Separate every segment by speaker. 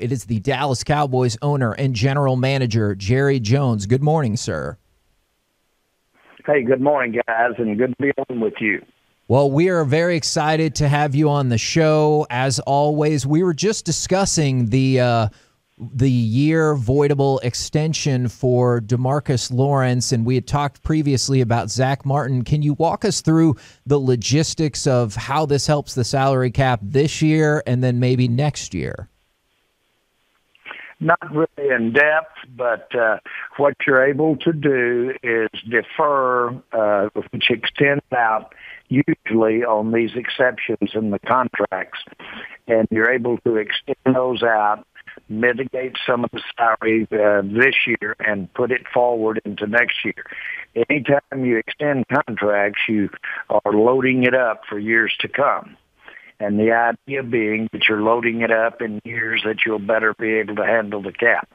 Speaker 1: It is the Dallas Cowboys owner and general manager, Jerry Jones. Good morning, sir.
Speaker 2: Hey, good morning, guys, and good to be on with you.
Speaker 1: Well, we are very excited to have you on the show. As always, we were just discussing the year voidable extension for DeMarcus Lawrence, and we had talked previously about Zach Martin. Can you walk us through the logistics of how this helps the salary cap this year and then maybe next year?
Speaker 2: Not really in depth, but what you're able to do is defer, which extends out usually on these exceptions in the contracts, and you're able to extend those out, mitigate some of the salary this year, and put it forward into next year. Anytime you extend contracts, you are loading it up for years to come. And the idea being that you're loading it up in years that you'll better be able to handle the cap.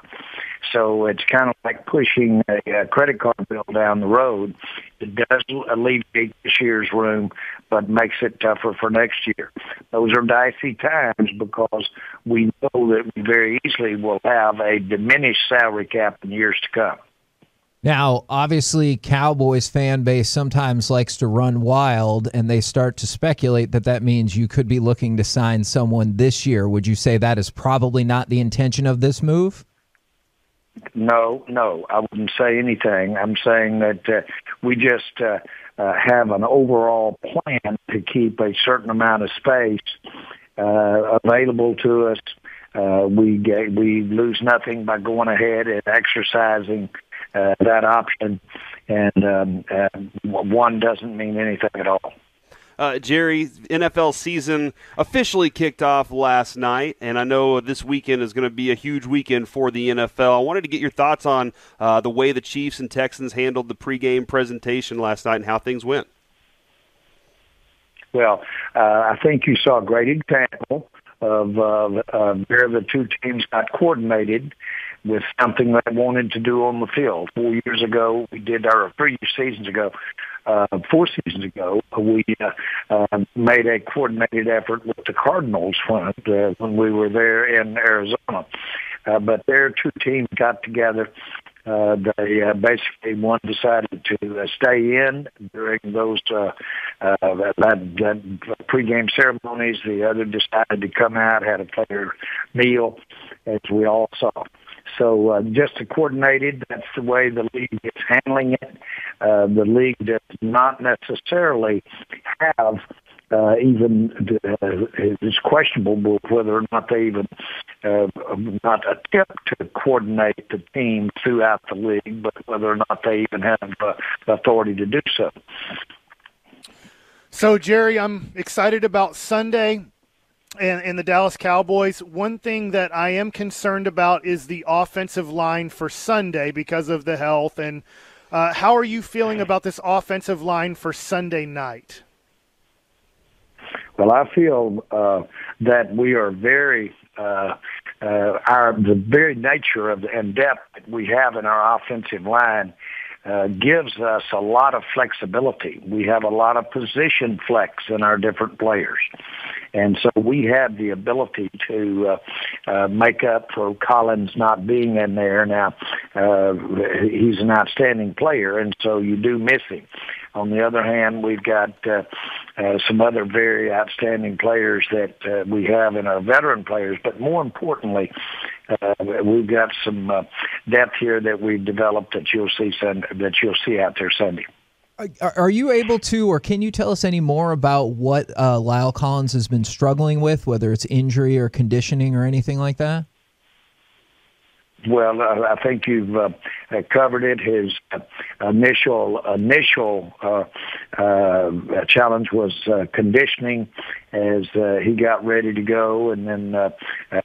Speaker 2: So it's kind of like pushing a credit card bill down the road. It does alleviate this year's room, but makes it tougher for next year. Those are dicey times because we know that we very easily will have a diminished salary cap in years to come.
Speaker 1: Now, obviously, Cowboys fan base sometimes likes to run wild, and they start to speculate that means you could be looking to sign someone this year. Would you say that is probably not the intention of this move?
Speaker 2: No, I wouldn't say anything. I'm saying that we just have an overall plan to keep a certain amount of space available to us. We lose nothing by going ahead and exercising that option, and one doesn't mean anything at all.
Speaker 3: Jerry, NFL season officially kicked off last night, and I know this weekend is going to be a huge weekend for the NFL. I wanted to get your thoughts on the way the Chiefs and Texans handled the pregame presentation last night and how things went.
Speaker 2: Well, I think you saw a great example of where the two teams got coordinated with something they wanted to do on the field. 4 years ago, we did, or 3 seasons ago, 4 seasons ago, we made a coordinated effort with the Cardinals front when we were there in Arizona. But their two teams got together. They basically, one decided to stay in during those that pregame ceremonies. The other decided to come out, had a player meal, as we all saw. So just coordinated, that's the way the league is handling it. The league does not necessarily have it's questionable whether or not they even not attempt to coordinate the team throughout the league, but whether or not they even have authority to do so.
Speaker 4: So, Jerry, I'm excited about Sunday and the Dallas Cowboys. One thing that I am concerned about is the offensive line for Sunday because of the health. And how are you feeling about this offensive line for Sunday night?
Speaker 2: Well, I feel that we are very the very nature of and depth that we have in our offensive line gives us a lot of flexibility. We have a lot of position flex in our different players. And so we have the ability to make up for Collins not being in there. Now, he's an outstanding player, and so you do miss him. On the other hand, we've got some other very outstanding players that we have in our veteran players. But more importantly, we've got some depth here that we've developed that you'll see out there Sunday.
Speaker 1: Are you able to, or can you tell us any more about what Lyle Collins has been struggling with, whether it's injury or conditioning or anything like that?
Speaker 2: Well, I think you've covered it. His initial challenge was conditioning as he got ready to go, and then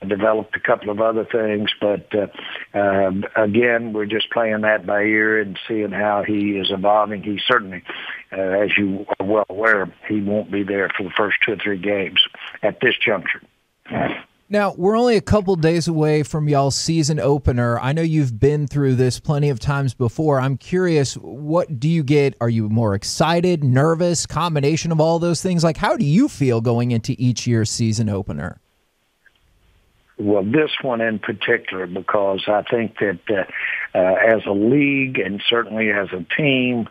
Speaker 2: developed a couple of other things. But again, we're just playing that by ear and seeing how he is evolving. He certainly, as you are well aware, he won't be there for the first 2 or 3 games at this juncture.
Speaker 1: Now, we're only a couple days away from y'all's season opener. I know you've been through this plenty of times before. I'm curious, what do you get? Are you more excited, nervous, combination of all those things? Like, how do you feel going into each year's season opener?
Speaker 2: well, this one in particular, because I think that as a league and certainly as a team,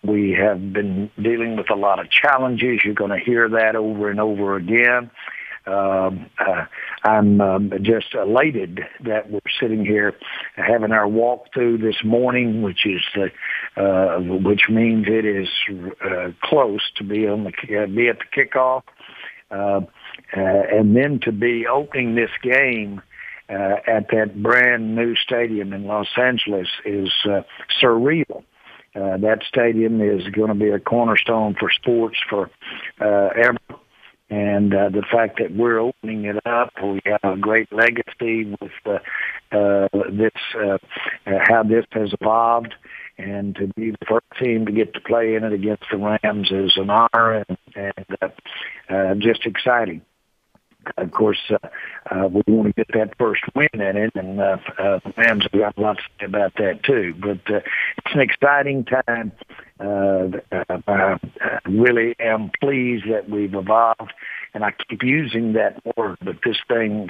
Speaker 2: we have been dealing with a lot of challenges. You're going to hear that over and over again. I'm just elated that we're sitting here having our walkthrough this morning, which means it is close to be be at the kickoff, and then to be opening this game at that brand new stadium in Los Angeles is surreal. That stadium is going to be a cornerstone for sports for ever. And the fact that we're opening it up, we have a great legacy with how this has evolved, and to be the first team to get to play in it against the Rams is an honor and just exciting. Of course, we want to get that first win in it, and the Rams have got a lot to say about that too. But it's an exciting time. I really am pleased that we've evolved, and I keep using that word, but this thing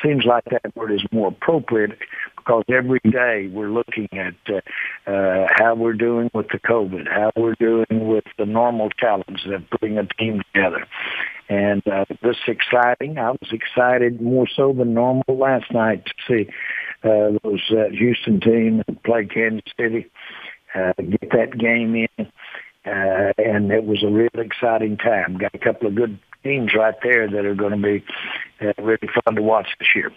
Speaker 2: seems like that word is more appropriate because every day we're looking at how we're doing with the COVID, how we're doing with the normal challenge of putting a team together. And this is exciting. I was excited more so than normal last night to see those Houston team play Kansas City, get that game in, and it was a real exciting time. Got a couple of good teams right there that are going to be really fun to watch this year.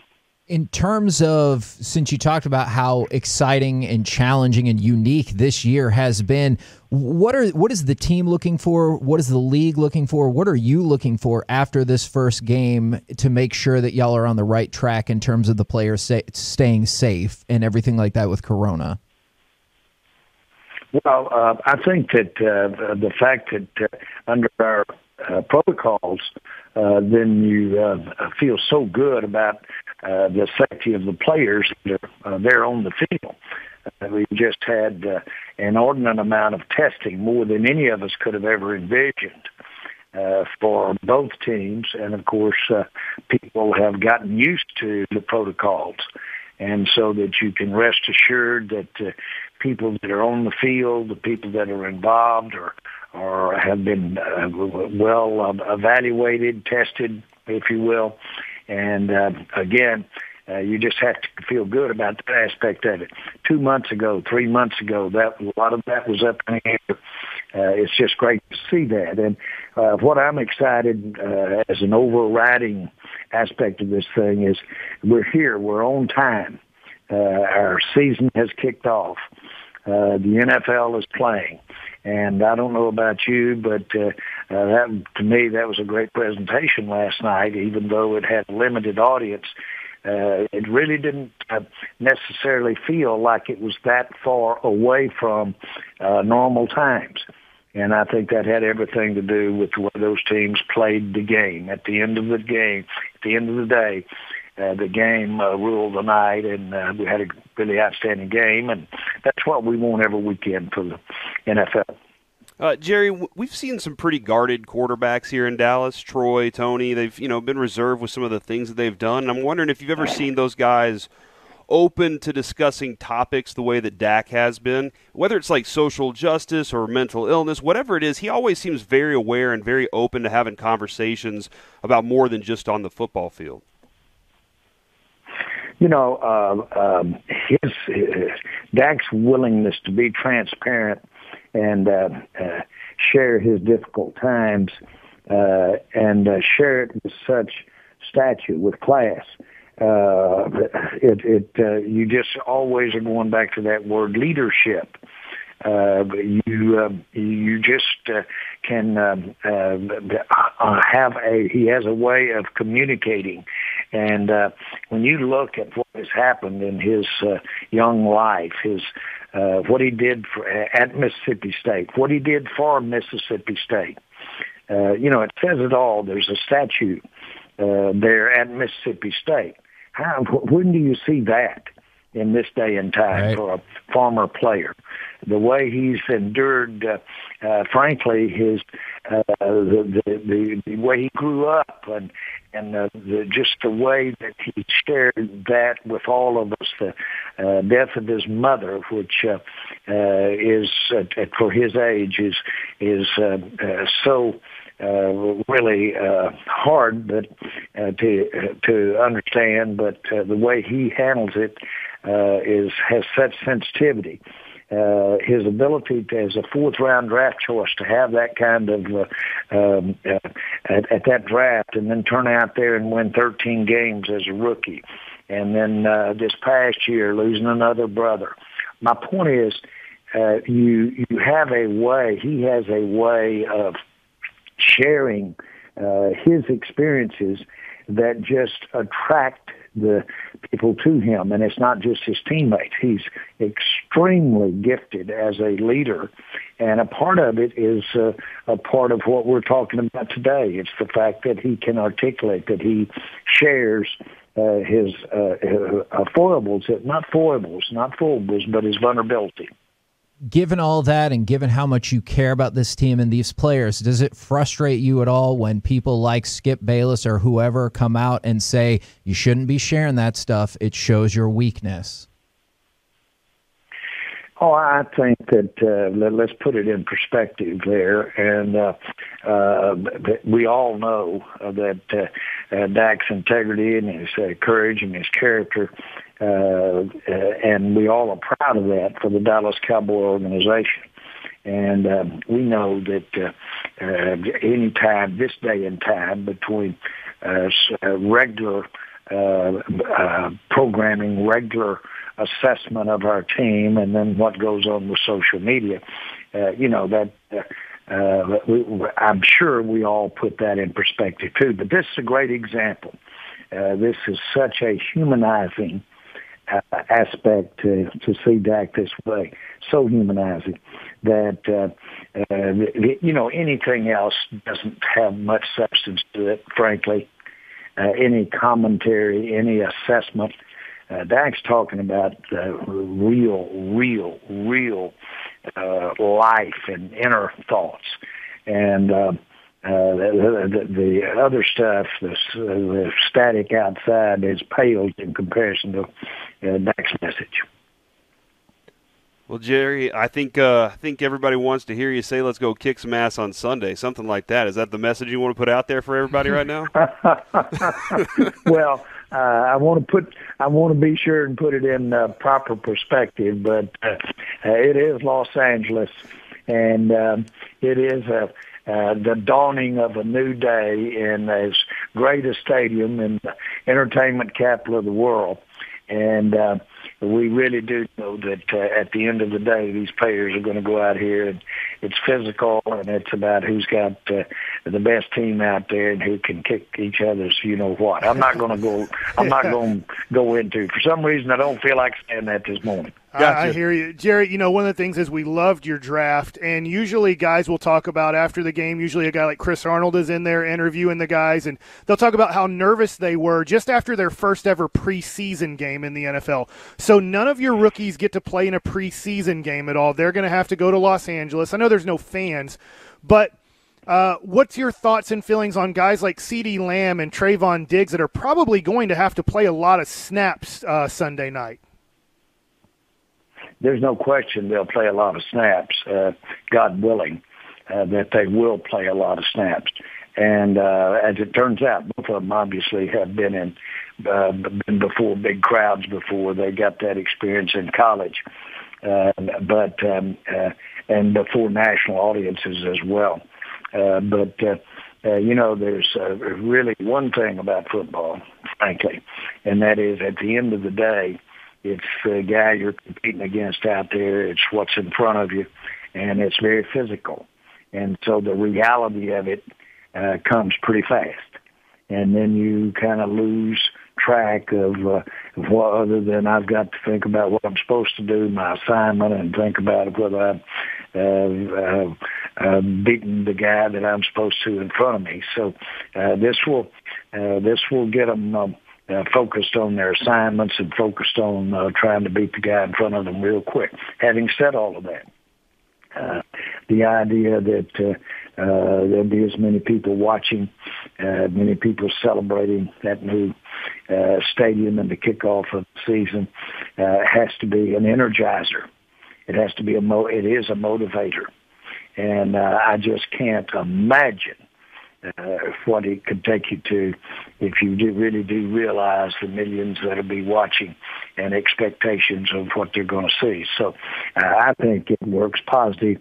Speaker 1: In terms of, since you talked about how exciting and challenging and unique this year has been, what is the team looking for? What is the league looking for? What are you looking for after this first game to make sure that y'all are on the right track in terms of the players staying safe and everything like that with Corona?
Speaker 2: Well, I think that the fact that under our protocols, then you feel so good about the safety of the players that are there on the field. We just had an inordinate amount of testing, more than any of us could have ever envisioned, for both teams. And, of course, people have gotten used to the protocols. And so that you can rest assured that people that are on the field, the people that are involved or have been well evaluated, tested, if you will. And again, you just have to feel good about that aspect of it. 2 months ago, 3 months ago, a lot of that was up in the air. It's just great to see that. And what I'm excited as an overriding aspect of this thing is we're here. We're on time. Our season has kicked off. The NFL is playing. And I don't know about you, but that to me, that was a great presentation last night, even though it had a limited audience. It really didn't necessarily feel like it was that far away from normal times. And I think that had everything to do with the way those teams played the game. At the end of the game, at the end of the day, the game ruled the night, and we had a really outstanding game, and that's what we want every weekend for the NFL.
Speaker 3: Jerry, we've seen some pretty guarded quarterbacks here in Dallas. Troy, Tony, they've been reserved with some of the things that they've done. And I'm wondering if you've ever seen those guys open to discussing topics the way that Dak has been, whether it's like social justice or mental illness, whatever it is. He always seems very aware and very open to having conversations about more than just on the football field.
Speaker 2: You know, Dak's willingness to be transparent and share his difficult times and share it with such stature, with class. You just always are going back to that word leadership. You just can he has a way of communicating. And when you look at what has happened in his young life, what he did at Mississippi State, what he did for Mississippi State, it says it all. There's a statue there at Mississippi State. When do you see that? in this day and time
Speaker 1: right.
Speaker 2: for a former player. The way he's endured, frankly, his the way he grew up, and just the way that he shared that with all of us. The death of his mother, which is for his age, is so really hard, but to understand. But the way he handles it has such sensitivity. His ability to, as a fourth-round draft choice, to have that kind of at that draft, and then turn out there and win 13 games as a rookie, and then this past year losing another brother. My point is, you have a way. He has a way of sharing his experiences that just attract the people to him, and it's not just his teammates. He's extremely gifted as a leader, and a part of it is a part of what we're talking about today. It's the fact that he can articulate, that he shares his foibles, not foibles, but his vulnerability.
Speaker 1: Given all that, and given how much you care about this team and these players, does it frustrate you at all when people like Skip Bayless or whoever come out and say, you shouldn't be sharing that stuff, it shows your weakness?
Speaker 2: Oh, I think that let's put it in perspective there, and we all know that Dak's integrity and his courage and his character, and we all are proud of that for the Dallas Cowboy organization. And we know that any time, this day and time, between regular programming, regular assessment of our team, and then what goes on with social media, I'm sure we all put that in perspective too. But this is a great example. This is such a humanizing aspect to see Dak this way, so humanizing that anything else doesn't have much substance to it, frankly. Any commentary, any assessment. Dak's talking about real life and inner thoughts, and the other stuff, the static outside, is paled in comparison to Dak's message.
Speaker 3: Well, Jerry, I think everybody wants to hear you say, "Let's go kick some ass on Sunday," something like that. Is that the message you want to put out there for everybody right now?
Speaker 2: Well, I want to be sure and put it in proper perspective. But it is Los Angeles, and it is the dawning of a new day in as great a stadium in the entertainment capital of the world. And we really do know that at the end of the day, these players are going to go out here, and it's physical, and it's about who's got the best team out there and who can kick each other's what. I'm not going to go into. For some reason, I don't feel like saying that this morning.
Speaker 4: Gotcha. I hear you. Jerry, one of the things is we loved your draft, and usually guys will talk about after the game, usually a guy like Chris Arnold is in there interviewing the guys, and they'll talk about how nervous they were just after their first ever preseason game in the NFL. So none of your rookies get to play in a preseason game at all. They're going to have to go to Los Angeles. I know there's no fans, but what's your thoughts and feelings on guys like CeeDee Lamb and Trayvon Diggs that are probably going to have to play a lot of snaps Sunday night?
Speaker 2: There's no question they'll play a lot of snaps, God willing, that they will play a lot of snaps. And as it turns out, both of them obviously have been before big crowds before. They got that experience in college, but and before national audiences as well. But there's really one thing about football, frankly, and that is at the end of the day, it's the guy you're competing against out there. It's what's in front of you, and it's very physical. And so the reality of it comes pretty fast. And then you kind of lose track of what other than I've got to think about what I'm supposed to do, my assignment, and think about whether I've beaten the guy that I'm supposed to in front of me. So this will get them focused on their assignments and focused on trying to beat the guy in front of them real quick. Having said all of that, the idea that there'll be as many people watching, many people celebrating that new stadium and the kickoff of the season has to be an energizer. It has to be it is a motivator. And I just can't imagine what it could take you to if you really do realize the millions that'll be watching and expectations of what they're going to see. So I think it works positive,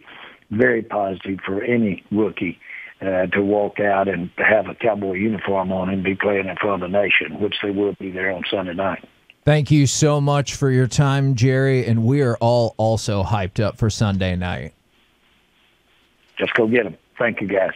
Speaker 2: very positive for any rookie to walk out and have a Cowboy uniform on and be playing in front of the nation, which they will be there on Sunday night.
Speaker 1: Thank you so much for your time, Jerry, and we are all also hyped up for Sunday night.
Speaker 2: Just go get them. Thank you, guys.